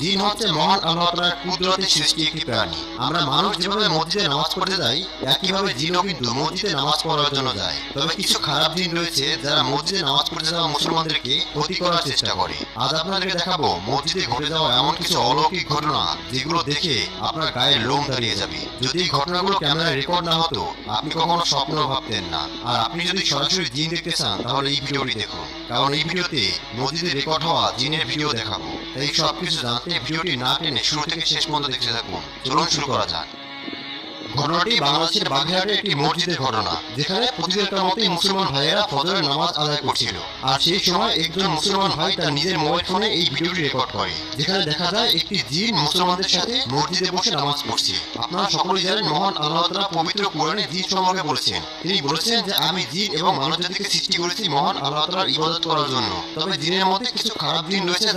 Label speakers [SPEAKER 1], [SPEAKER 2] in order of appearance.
[SPEAKER 1] জিন হচ্ছে মহান আল্লাহ তাআলার কুদরতে সৃষ্টি একটি প্রাণী। আমরা মানুষ যেভাবে মসজিদে নামাজ পড়তে যাই, একইভাবে জিনও কিন্তু মসজিদে নামাজ পড়ার জন্য যায়। তবে কিছু খারাপ জিন রয়েছে যারা মসজিদে নামাজ পড়তে যাওয়া মুসলমানদেরকে ক্ষতি করার চেষ্টা করে। আজ আপনাদেরকে দেখাবো মসজিদে ঘটে যাওয়া এমন কিছু অলৌকিক ঘটনা যেগুলো দেখে আপনার গায়ে লোম দাঁড়িয়ে যাবে। যদি এই ঘটনাগুলো ক্যামেরায় রেকর্ড না হতো, আপনি কখনো স্বপ্নেও ভাবতেন না। আর আপনি যদি সরাসরি জিন দেখতে চান, তাহলে এই ভিডিওটি দেখুন, কারণ এই ভিডিওতে মসজিদে রেকর্ড হওয়া জিনের ভিডিও দেখাবো। তাই সবকিছু জানতে ভিডিওটি না টেনে শুরু থেকে শেষ পর্যন্ত দেখতে থাকুন। চলুন শুরু করা যাক। ঘটনাটি বাংলাদেশের বাগেরহাটের একটি মসজিদের ঘটনা, যেখানে প্রতিদিনকার মতোই মুসলমান ভাইয়েরা ফজরের নামাজ আদায় করছিল। আর সেই সময় একজন মুসলমান ভাই তার নিজের মোবাইল ফোনে এই ভিডিওটি রেকর্ড করে, যেখানে দেখা যায় একটি জিন মুসলমানদের সাথে মসজিদে বসে নামাজ পড়ছে। আপনারা সকলেই জানেন মহান আল্লাহ তাআলা পবিত্র কোরআনে জিন সম্পর্কে বলেছেন। তিনি বলেছেন যে আমি জিন এবং মানব জাতিকে সৃষ্টি করেছি মহান আল্লাহ তাআলার ইবাদত করার জন্য। তবে জিনের মধ্যে কিছু খারাপ জিন রয়েছে